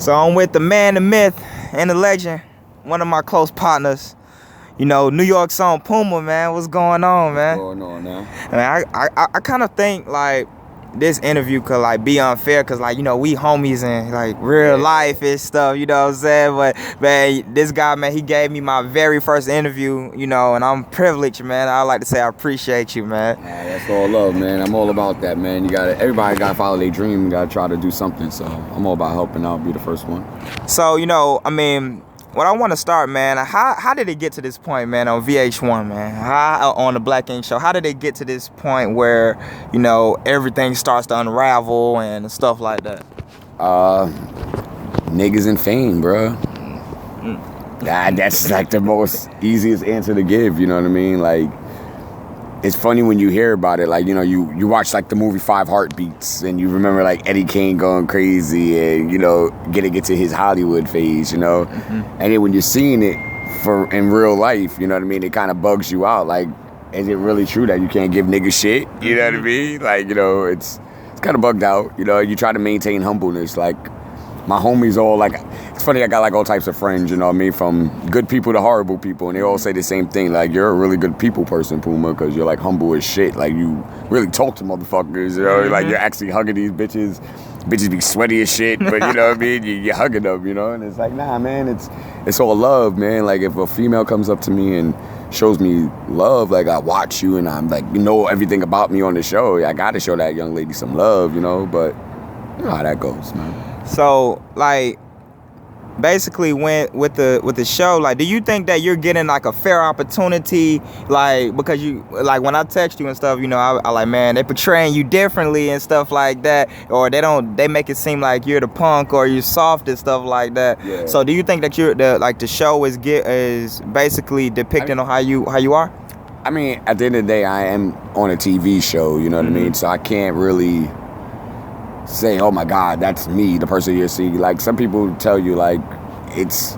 So I'm with the man, the myth, and the legend, one of my close partners. You know, New York song Puma, man. What's going on, man? What's going on now? Man, I kind of think like this interview could like be unfair because like, you know, we homies in like real life and stuff, you know what I'm saying? But man, this guy, man, he gave me my very first interview, you know, and I'm privileged, man. I like to say I appreciate you, man. Yeah, that's all love, man. I'm all about that, man. Everybody gotta follow their dream. You gotta try to do something. So I'm all about helping out, be the first one. So, you know, I mean, what I want to start, man, how did it get to this point, man, on VH1, man? On the Black Ink Show, how did it get to this point where, you know, everything starts to unravel and stuff like that? Niggas and fame, bro. That's like the most easiest answer to give, you know what I mean? Like, it's funny when you hear about it, like, you know, you watch like the movie 5 Heartbeats and you remember like Eddie Kane going crazy and, you know, getting into his Hollywood phase, you know? And then when you're seeing it in real life, you know what I mean, it kind of bugs you out. Like, is it really true that you can't give niggas shit? You know what I mean? Like, you know, it's kind of bugged out. You know, you try to maintain humbleness. Like, my homies all like, it's funny, I got like all types of friends, you know what I mean, from good people to horrible people, and they all say the same thing, like, you're a really good people person, Puma, because you're like humble as shit, like you really talk to motherfuckers, you know, like you're actually hugging these bitches be sweaty as shit, but you know what I mean, you're hugging them, you know, and it's like, nah, man, it's all love, man. Like, if a female comes up to me and shows me love, like, I watch you and I'm like, you know everything about me on the show, I gotta show that young lady some love, you know, but you know how that goes, man. So, like, basically, with the show, like, do you think that you're getting like a fair opportunity, like, because you, like, when I text you and stuff, you know, I like, man, they portraying you differently and stuff like that, or they make it seem like you're the punk or you're soft and stuff like that. Yeah. So, do you think that the show is basically depicting on how you are? I mean, at the end of the day, I am on a TV show, you know what I mean? So I can't really say, oh my God, that's me, the person you see. Like, some people tell you, like, he's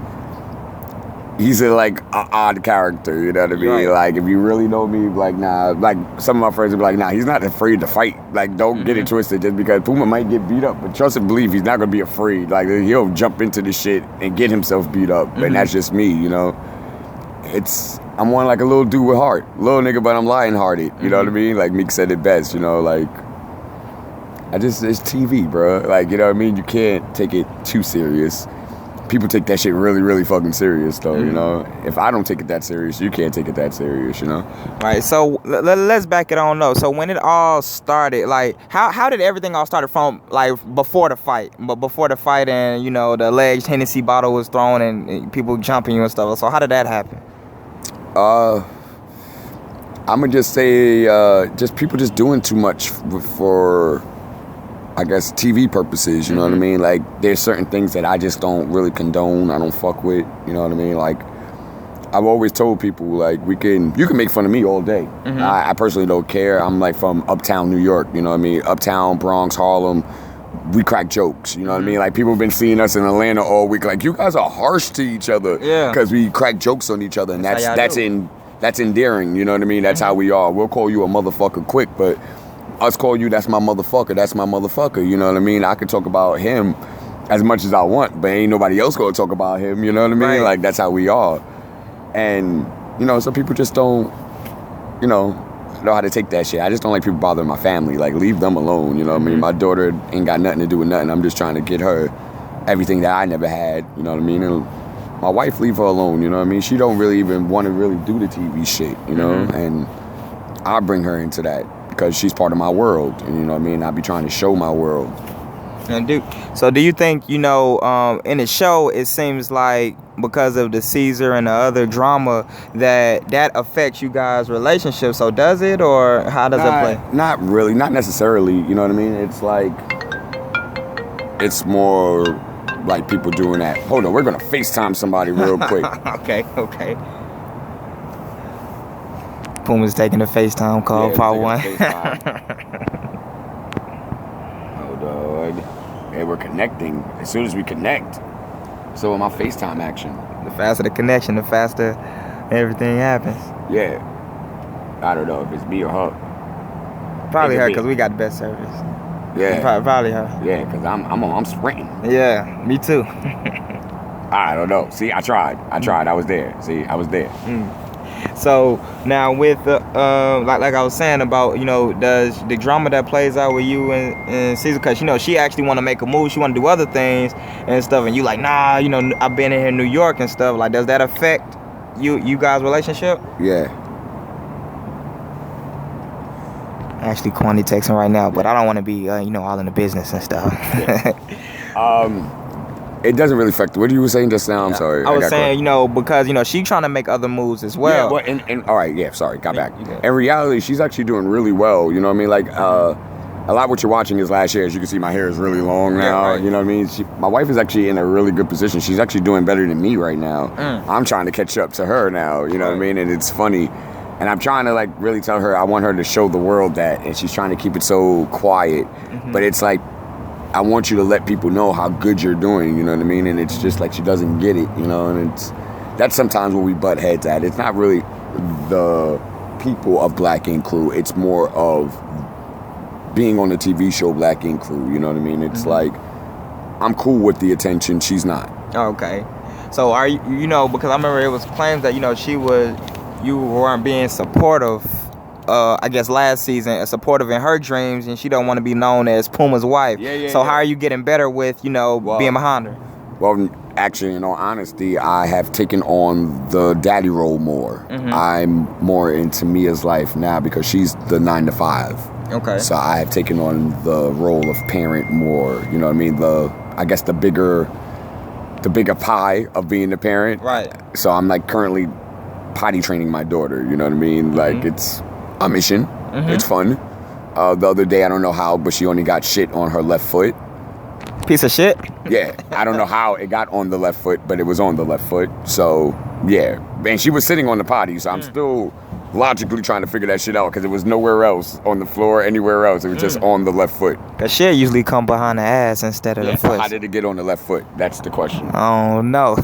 a like a odd character, you know what I mean? Right. Like, if you really know me, like, nah, like, some of my friends will be like, nah, he's not afraid to fight. Like, don't get it twisted just because Puma might get beat up, but trust and believe he's not gonna be afraid. Like, he'll jump into the shit and get himself beat up, and that's just me, you know? I'm one like a little dude with heart. Little nigga, but I'm lion-hearted, you know what I mean? Like Meek said it best, you know, like, it's TV, bro. Like, you know what I mean? You can't take it too serious. People take that shit really, really fucking serious, though, you know? If I don't take it that serious, you can't take it that serious, you know? Right, so let's back it on, though. So when it all started, like, how did everything all started from, like, before the fight? But before the fight and, you know, the alleged Hennessy bottle was thrown and people jumping you and stuff. So how did that happen? I'm gonna just say, just people just doing too much for, I guess, TV purposes, you know what I mean? Like, there's certain things that I just don't really condone, I don't fuck with, you know what I mean? Like, I've always told people, like, you can make fun of me all day. I personally don't care. I'm, like, from uptown New York, you know what I mean? Uptown, Bronx, Harlem, we crack jokes, you know what I mean? Like, people have been seeing us in Atlanta all week, like, you guys are harsh to each other. Yeah. Because we crack jokes on each other, and that's endearing, you know what I mean? That's how we are. We'll call you a motherfucker quick, but us call you, that's my motherfucker, you know what I mean? I could talk about him as much as I want, but ain't nobody else gonna talk about him, you know what I mean? Right. Like, that's how we are. And, you know, some people just don't, you know how to take that shit. I just don't like people bothering my family. Like, leave them alone, you know what I mean? My daughter ain't got nothing to do with nothing. I'm just trying to get her everything that I never had, you know what I mean? And my wife, leave her alone, you know what I mean? She don't really even want to really do the TV shit, you know? And I bring her into that because she's part of my world, and you know what I mean? I be trying to show my world. And do you think, you know, in the show, it seems like because of the Ceasar and the other drama that affects you guys' relationship? So does it, or how does it play? Not really, not necessarily, you know what I mean? It's like, it's more like people doing that. Hold on, we're gonna FaceTime somebody real quick. Okay. Puma's taking a FaceTime call, part one. Oh, dog. Hey, we're connecting. As soon as we connect, so with my FaceTime action. The faster the connection, the faster everything happens. Yeah. I don't know if it's me or her. Probably her, because we got the best service. Yeah. Probably her. Yeah, because I'm sprinting. Yeah, me too. I don't know. See, I tried. I was there. See, I was there. So now with the like I was saying about, you know, does the drama that plays out with you and Ceasar, because, you know, she actually want to make a move, she want to do other things and stuff, and you like, nah, you know, I've been in here in New York and stuff. Like, does that affect you guys' relationship? Yeah. Actually, Kwani texting right now, but I don't want to be, you know, all in the business and stuff. It doesn't really affect. What you were saying just now? I'm sorry. I was saying, you know, because, you know, she trying to make other moves as well. Yeah, well, and all right, yeah, sorry, got back. In reality, she's actually doing really well. You know what I mean? Like, a lot of what you're watching is last year. As you can see, my hair is really long now. Yeah, right. You know what I mean? My wife is actually in a really good position. She's actually doing better than me right now. I'm trying to catch up to her now. You know what I mean? And it's funny. And I'm trying to, like, really tell her I want her to show the world that. And she's trying to keep it so quiet. But it's like, I want you to let people know how good you're doing, you know what I mean? And it's just like she doesn't get it, you know? And that's sometimes where we butt heads at. It's not really the people of Black Ink Crew. It's more of being on the TV show Black Ink Crew, you know what I mean? It's like, I'm cool with the attention, she's not. Okay. So are you, you know, because I remember it was claims that, you know, you weren't being supportive, I guess last season, supportive in her dreams, and she don't want to be known as Puma's wife. So how are you getting better with, you know, being behind her? Well, actually, in all honesty, I have taken on the daddy role more. I'm more into Mia's life now because she's the 9 to 5. Okay. So I have taken on the role of parent more. You know what I mean? I guess the bigger pie of being the parent. Right. So I'm like currently potty training my daughter. You know what I mean? Like it's a mission. It's fun. The other day, I don't know how, but she only got shit on her left foot. Piece of shit? Yeah. I don't know how it got on the left foot, but it was on the left foot. So, yeah. And she was sitting on the potty, so I'm still logically trying to figure that shit out because it was nowhere else on the floor, anywhere else. It was just on the left foot. Cause shit usually come behind the ass instead of the foot. How did it get on the left foot? That's the question. Oh, no.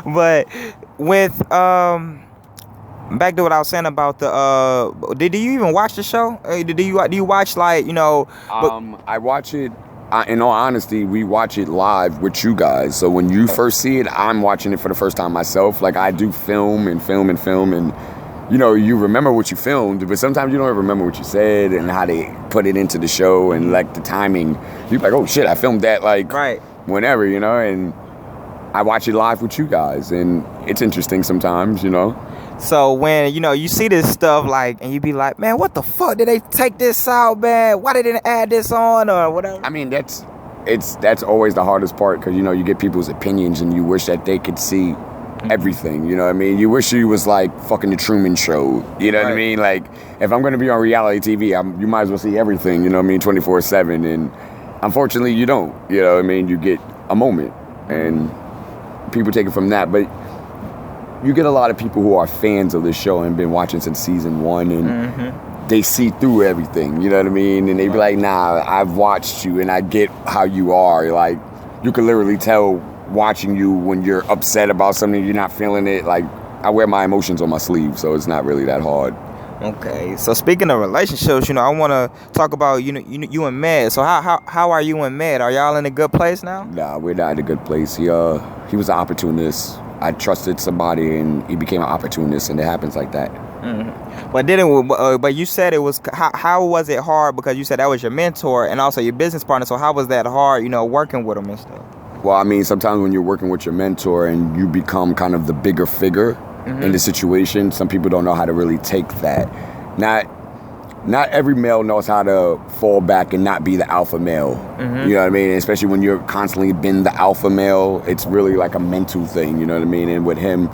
But with... back to what I was saying about the did you even watch the show? Do you watch, like, you know? I watch it. In all honesty, we watch it live with you guys. So when you first see it, I'm watching it for the first time myself. Like I do film, and you know, you remember what you filmed, but sometimes you don't remember what you said and how they put it into the show and like the timing. You're like, oh shit, I filmed that like whenever, you know. And I watch it live with you guys, and it's interesting sometimes, you know. So when, you know, you see this stuff, like, and you be like, man, what the fuck? Did they take this out, man? Why they didn't add this on or whatever? I mean, that's always the hardest part because, you know, you get people's opinions and you wish that they could see everything, you know what I mean? You wish you was like fucking the Truman Show, you know what I mean? Like, if I'm going to be on reality TV, you might as well see everything, you know what I mean, 24/7. And unfortunately, you don't, you know what I mean? You get a moment and people take it from that. But you get a lot of people who are fans of this show and been watching since season 1, and they see through everything, you know what I mean? And they be like, nah, I've watched you and I get how you are. Like, you can literally tell watching you when you're upset about something, you're not feeling it. Like, I wear my emotions on my sleeve, so it's not really that hard. Okay, so speaking of relationships, you know, I want to talk about, you and Med. So how are you and Med? Are y'all in a good place now? Nah, we're not in a good place. He was an opportunist. I trusted somebody, and he became an opportunist, and it happens like that. But you said it was. How was it hard? Because you said that was your mentor and also your business partner. So how was that hard? You know, working with him and stuff. Well, I mean, sometimes when you're working with your mentor and you become kind of the bigger figure in the situation, some people don't know how to really take that. Not every male knows how to fall back and not be the alpha male. You know what I mean? Especially when you're constantly been the alpha male, it's really like a mental thing, you know what I mean? And with him,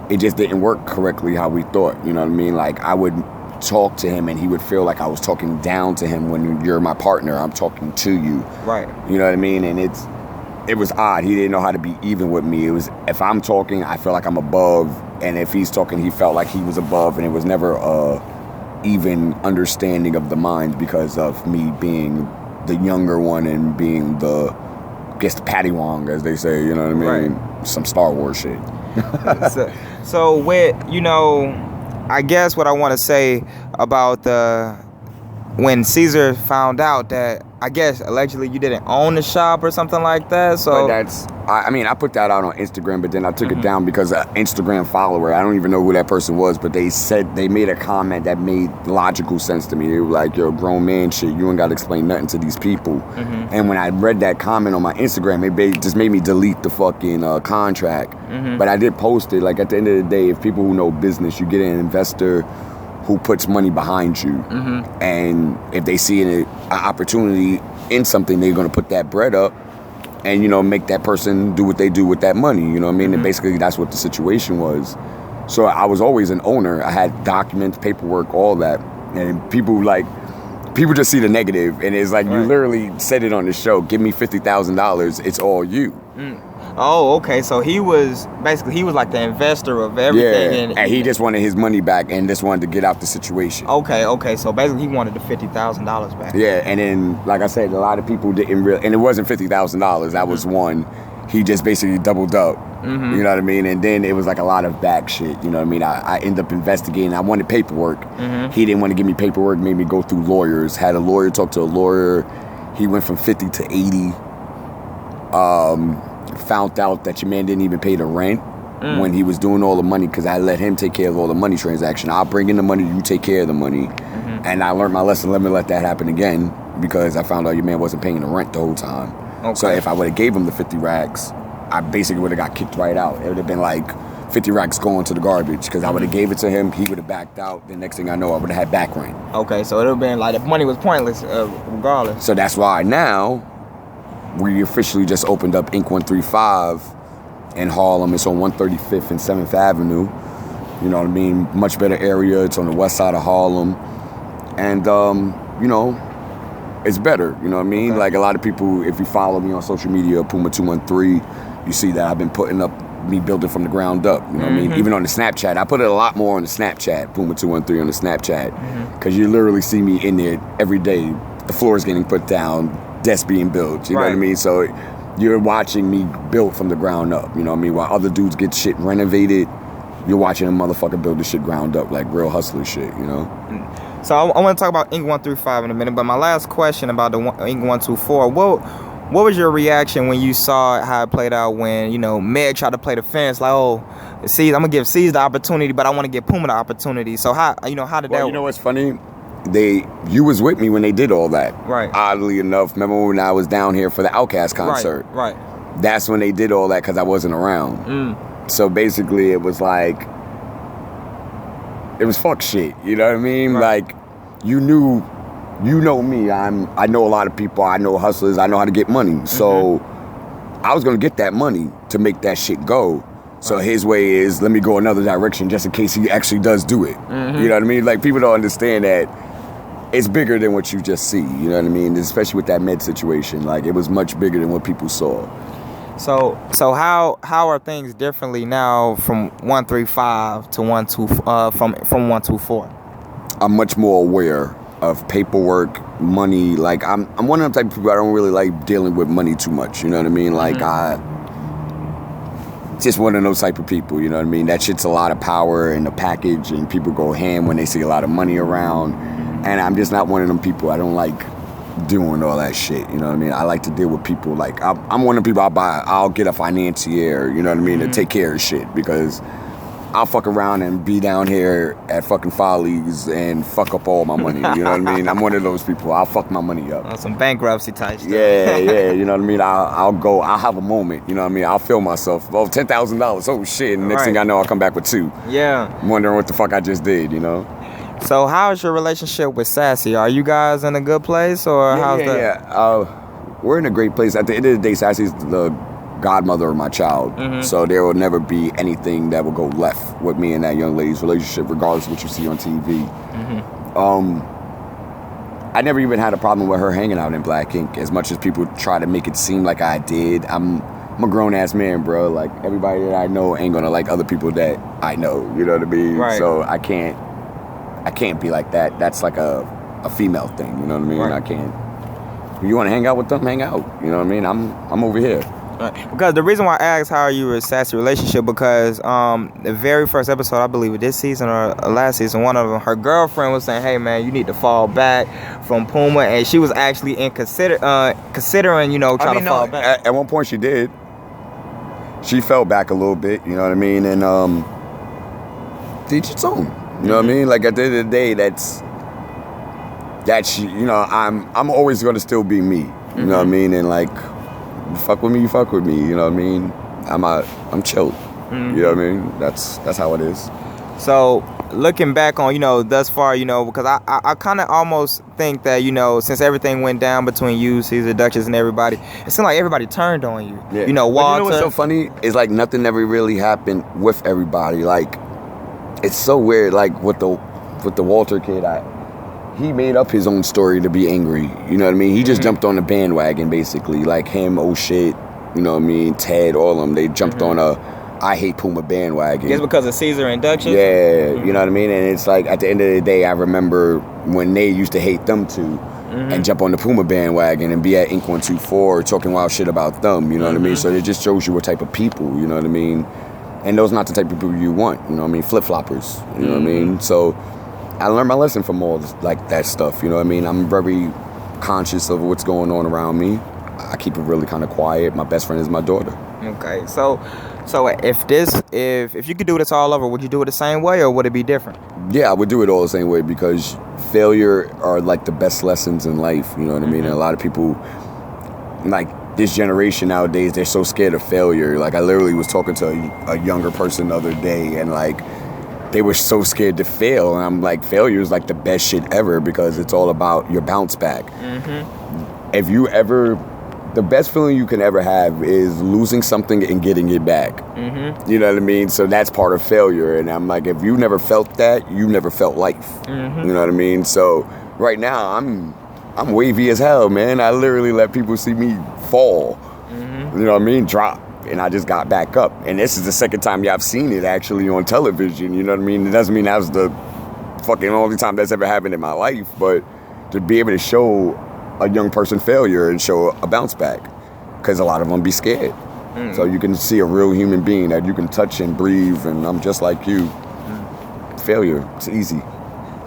it just didn't work correctly how we thought, you know what I mean? Like, I would talk to him and he would feel like I was talking down to him. When you're my partner, I'm talking to you. Right. You know what I mean? And it was odd. He didn't know how to be even with me. It was, if I'm talking, I feel like I'm above. And if he's talking, he felt like he was above. And it was never even understanding of the mind because of me being the younger one and being the, I guess, the paddywong, as they say, you know what I mean? Right. Some Star Wars shit. So with, you know, I guess what I want to say about when Ceasar found out that I guess allegedly you didn't own the shop or something like that. So but I put that out on Instagram, but then I took it down because an Instagram follower, I don't even know who that person was, but they made a comment that made logical sense to me. They were like, "You're a grown man, shit. You ain't got to explain nothing to these people." And when I read that comment on my Instagram, it just made me delete the fucking contract. But I did post it. Like, at the end of the day, if people who know business, you get an investor who puts money behind you, and if they see an opportunity in something, they're going to put that bread up and, you know, make that person do what they do with that money, you know what I mean? And basically that's what the situation was. So I was always an owner. I had documents, paperwork, all that. And people just see the negative, and it's like, you literally said it on the show, give me $50,000, it's all you. Oh, okay. So he was like the investor of everything. Yeah, and he just wanted his money back and just wanted to get out the situation. Okay. So basically he wanted the $50,000 back. Yeah, and then, like I said, a lot of people didn't and it wasn't $50,000. That was one. He just basically doubled up. You know what I mean? And then it was like a lot of back shit. You know what I mean? I ended up investigating. I wanted paperwork. He didn't want to give me paperwork, made me go through lawyers. Had a lawyer talk to a lawyer. He went from 50 to 80. Found out that your man didn't even pay the rent when he was doing all the money, because I let him take care of all the money transaction. I'll bring in the money, you take care of the money. And I learned my lesson. Let me let that happen again, because I found out your man wasn't paying the rent the whole time. So if I would have gave him the 50 racks, I basically would have got kicked right out. It would have been like 50 racks going to the garbage, because I would have gave it to him, he would have backed out. The next thing I know, I would have had back rent. Okay, so it would have been like, the money was pointless regardless. So that's why now we officially just opened up Inc. 135 in Harlem. It's on 135th and 7th Avenue. You know what I mean? Much better area. It's on the west side of Harlem. And, you know, it's better. You know what I mean? Like, a lot of people, if you follow me on social media, Puma 213, you see that I've been putting up me building from the ground up. You know what I mean? Even on the Snapchat. I put it a lot more on the Snapchat, Puma 213 on the Snapchat. Because you literally see me in there every day. The floor is getting put down, desk being built, you know what I mean? So you're watching me build from the ground up, you know what I mean? While other dudes get shit renovated, you're watching a motherfucker build the shit ground up, like real hustler shit, you know? So I want to talk about Inc. 135 in a minute, but my last question about the Inc. 124, what was your reaction when you saw how it played out when, you know, Meg tried to play the fence, like, oh, I'm going to give Ceasar the opportunity, but I want to give Puma the opportunity. So how did that... You know what's funny? You was with me when they did all that. Right. Oddly enough, remember when I was down here for the Outkast concert? Right. That's when they did all that, because I wasn't around. So basically it was like, it was fuck shit, you know what I mean? Like, you know me, I know a lot of people, I know hustlers, I know how to get money. So I was gonna get that money to make that shit go. So his way is, let me go another direction just in case he actually does do it. You know what I mean? Like, people don't understand that it's bigger than what you just see. You know what I mean? Especially with that Med situation. Like, it was much bigger than what people saw. So how are things differently now from 135 to 124? I'm much more aware of paperwork, money. Like, I'm one of them type of people, I don't really like dealing with money too much. You know what I mean? Like, just one of those type of people, you know what I mean? That shit's a lot of power in the package, and people go ham when they see a lot of money around. And I'm just not one of them people. I don't like doing all that shit, you know what I mean? I like to deal with people. Like, I'm one of the people, I'll get a financier, you know what I mean, to take care of shit, because I'll fuck around and be down here at fucking Follies and fuck up all my money, you know what I mean? I'm one of those people. I'll fuck my money up. Some bankruptcy type stuff. Yeah, you know what I mean? I'll have a moment, you know what I mean? I'll feel myself, oh, $10,000, oh shit, and next thing I know, I'll come back with $2. Yeah. I'm wondering what the fuck I just did, you know? So how is your relationship with Sassy? Are you guys in a good place, or how's that? Yeah, we're in a great place. At the end of the day, Sassy's the godmother of my child. So there will never be anything that will go left with me and that young lady's relationship, regardless of what you see on TV. I never even had a problem with her hanging out in Black Ink, as much as people try to make it seem like I did. I'm a grown-ass man, bro. Like, everybody that I know ain't gonna like other people that I know, you know what I mean? Right. So I can't be like that. That's like a female thing, you know what I mean? Right. I can't. If you want to hang out with them, hang out. You know what I mean? I'm over here. Right. Because the reason why I asked how are you with Sassy relationship, because the very first episode, I believe, of this season or last season, one of them, her girlfriend was saying, "Hey man, you need to fall back from Puma," and she was actually considering, you know, trying to fall back. At one point, she did. She fell back a little bit. You know what I mean? And teach its own. You know what I mean? Like at the end of the day, that's you know, I'm always gonna still be me. You know what I mean? And like, you fuck with me, you fuck with me. You know what I mean? I'm chilled. You know what I mean? That's how it is. So looking back on, you know, thus far, you know, because I kind of almost think that, you know, since everything went down between you, Ceasar, Duchess, and everybody, it seemed like everybody turned on you. Yeah. You know, Walter. But you know what's so funny is like nothing ever really happened with everybody. Like it's so weird. Like with the Walter kid, he made up his own story to be angry. You know what I mean? He just jumped on the bandwagon basically. Like him, oh shit. You know what I mean? Ted, all of them. They jumped on a I hate Puma bandwagon. Just because of Ceasar and Duchess? Yeah, you know what I mean? And it's like at the end of the day, I remember when they used to hate them too and jump on the Puma bandwagon and be at Ink 124 talking wild shit about them, you know what I mean? So it just shows you what type of people, you know what I mean? And those not the type of people you want, you know what I mean? Flip-floppers, you know what I mean? So I learned my lesson from all this, like that stuff, you know what I mean? I'm very conscious of what's going on around me. I keep it really kind of quiet. My best friend is my daughter. Okay, so if you could do this all over, would you do it the same way or would it be different? Yeah, I would do it all the same way because failure are like the best lessons in life, you know what I mean? And a lot of people, like this generation nowadays, they're so scared of failure. Like I literally was talking to a younger person the other day and like they were so scared to fail. And I'm like, failure is like the best shit ever because it's all about your bounce back. If you ever... The best feeling you can ever have is losing something and getting it back. You know what I mean? So that's part of failure. And I'm like, if you never felt that, you never felt life. You know what I mean? So right now, I'm wavy as hell, man. I literally let people see me fall. You know what I mean? Drop. And I just got back up. And this is the second time y'all have seen it actually on television. You know what I mean? It doesn't mean that was the fucking only time that's ever happened in my life. But to be able to show a young person failure and show a bounce back because a lot of them be scared. So you can see a real human being that you can touch and breathe and I'm just like you. Failure, it's easy.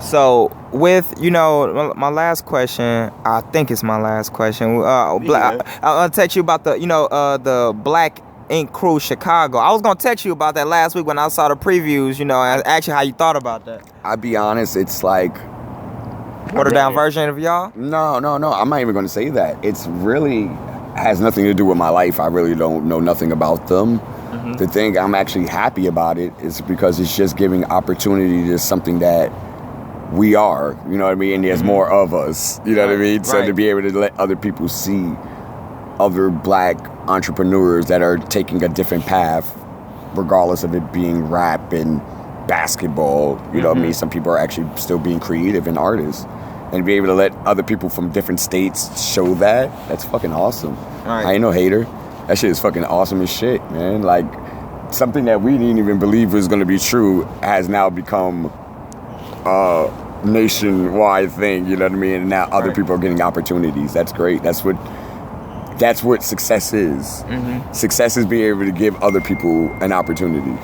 So with, you know, my last question, I think it's my last question. I'll text you about the, you know, the Black Ink Crew Chicago. I was going to text you about that last week when I saw the previews, you know, and actually how you thought about that. I'll be honest, it's like watered down version of y'all? No. I'm not even going to say that. It's really has nothing to do with my life. I really don't know nothing about them. The thing I'm actually happy about it is because it's just giving opportunity to something that we are. You know what I mean? And there's more of us. You know what I mean? So to be able to let other people see other black entrepreneurs that are taking a different path, regardless of it being rap and basketball, you know what I mean? Some people are actually still being creative and artists. And be able to let other people from different states show that's fucking awesome. I ain't no hater. That shit is fucking awesome as shit, man. Like, something that we didn't even believe was going to be true has now become a nationwide thing, you know what I mean? And now other people are getting opportunities. That's great. That's what success is. Success is being able to give other people an opportunity.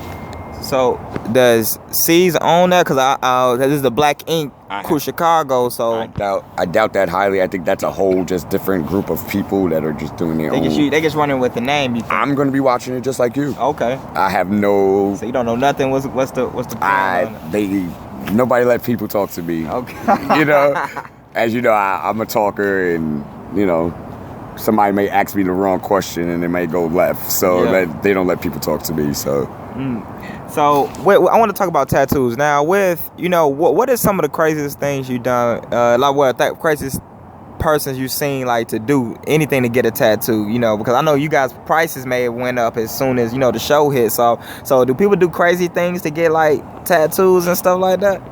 So does Ceasar own that? Because this is the Black Ink Crew Chicago. So I doubt that highly. I think that's a whole just different group of people that are just doing their own. They just running with the name. You think? I'm gonna be watching it just like you. Okay. I have no. So you don't know nothing. What's the plan? Nobody let people talk to me. Okay. You know, as you know, I'm a talker, and you know, somebody may ask me the wrong question and it may go left. So they don't let people talk to me. So. So I want to talk about tattoos now. With, you know, what is some of the craziest things you done? Craziest persons you seen like to do anything to get a tattoo? You know, because I know you guys' prices may have went up as soon as, you know, the show hit. So do people do crazy things to get like tattoos and stuff like that?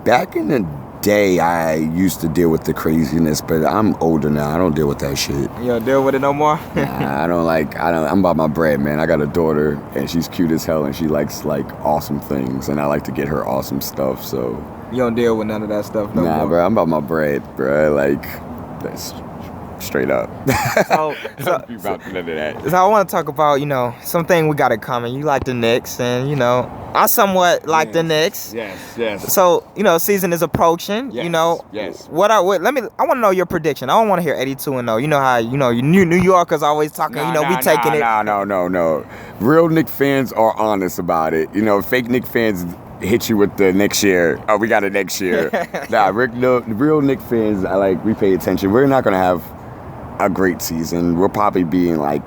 Back in the day, I used to deal with the craziness, but I'm older now. I don't deal with that shit. You don't deal with it no more? Nah, I'm about my bread, man. I got a daughter, and she's cute as hell, and she likes, like, awesome things, and I like to get her awesome stuff, so. You don't deal with none of that stuff no more? Nah, bro, I'm about my bread, bro. Like, that's straight up. So Don't be about none of that. So I want to talk about, you know, something we got in common. You like the Knicks, and you know, I somewhat like the Knicks. Yes. So, you know, season is approaching. Yes, you know, yes. I want to know your prediction. I don't want to hear 82-0. You know how you New Yorkers always talking. We taking it. No. Real Knicks fans are honest about it. You know, fake Knicks fans hit you with the next year. Oh, we got it next year. The real Knicks fans, we pay attention. We're not gonna have a great season. We'll probably be in like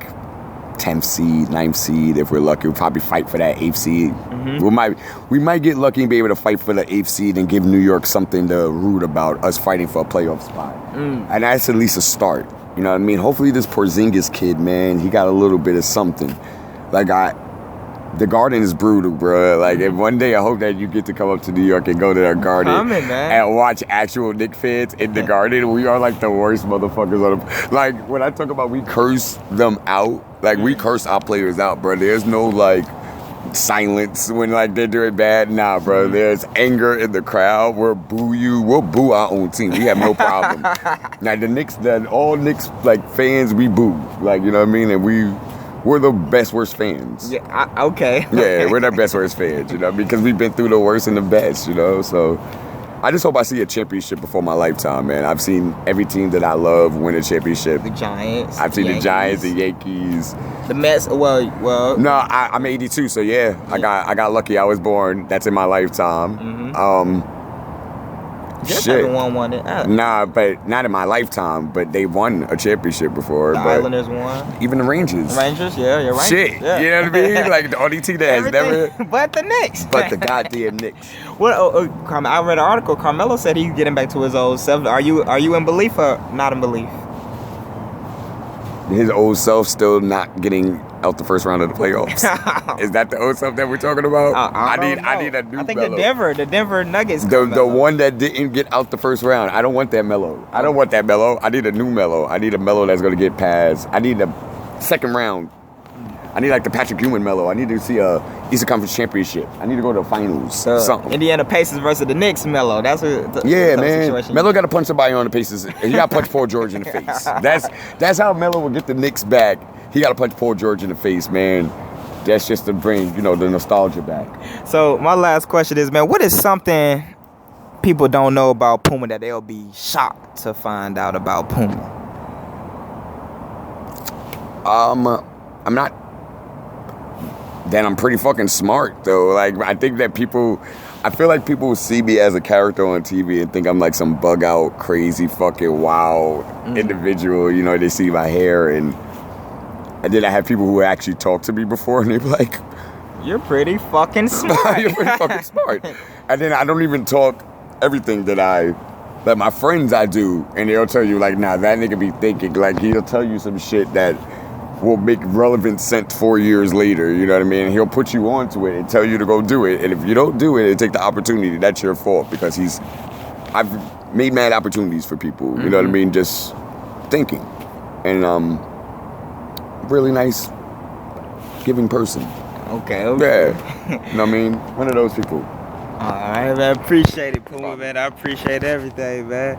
10th seed, 9th seed if we're lucky. We'll probably fight for that 8th seed. Mm-hmm. We might get lucky and be able to fight for the 8th seed and give New York something to root about, us fighting for a playoff spot. And that's at least a start. You know what I mean? Hopefully this Porzingis kid, man, he got a little bit of something. The Garden is brutal, bro. If one day I hope that you get to come up to New York and go to the Garden and watch actual Knicks fans in the Garden. We are the worst motherfuckers on the. When I talk about we curse them out, we curse our players out, bro. There's no silence when they're doing bad. Nah, bro. There's anger in the crowd. We'll boo you. We'll boo our own team. We have no problem. Now all Knicks fans, we boo. You know what I mean? And we're the best worst fans. Yeah. Okay. Yeah, we're the best worst fans. You know, because we've been through the worst and the best. You know, so I just hope I see a championship before my lifetime, man. I've seen every team that I love win a championship. The Giants. I've seen the Giants, the Yankees, the Mets. Well. No, I'm 82, so yeah, I got lucky. I was born. That's in my lifetime. Mm-hmm. Just haven't won one. Nah, but not in my lifetime. But they won a championship before. The Islanders won. Even the Rangers. Yeah, you're right. Shit, yeah. You know what I mean? The only team that has never. But the Knicks. But the goddamn Knicks. Well, I read an article. Carmelo said he's getting back to his old self. Are you in belief or not in belief? His old self still not getting out the first round of the playoffs. Is that the old self that we're talking about? I need a new. I think Melo. the Denver Nuggets. The one that didn't get out the first round. I don't want that Melo. I don't want that Melo. I need a new Melo. I need a Melo that's going to get past. I need a second round. I need the Patrick Ewing Melo. I need to see a Eastern Conference Championship. I need to go to the finals. Something. Indiana Pacers versus the Knicks Melo. That's what. Man. Situation. Melo got to punch somebody on the Pacers. He got to punch Paul George in the face. That's how Melo will get the Knicks back. He got to punch Paul George in the face, man. That's just to bring the nostalgia back. So my last question is, man, what is something people don't know about Puma that they'll be shocked to find out about Puma? I'm not. Then I'm pretty fucking smart though. I think that I feel like people see me as a character on TV and think I'm some bug out, crazy, fucking wild individual. You know, they see my hair and then I have people who actually talk to me before and they're like, "You're pretty fucking smart." You're pretty fucking smart. And then I don't even talk everything that my friends I do, and they'll tell you nah, that nigga be thinking. He'll tell you some shit that will make relevant sense 4 years later, you know what I mean? He'll put you onto it and tell you to go do it. And if you don't do it and take the opportunity, that's your fault because I've made mad opportunities for people, you know what I mean? Just thinking. And really nice, giving person. Okay. Yeah. You know what I mean? One of those people. All right, man. Appreciate it, Puma, man. I appreciate everything, man.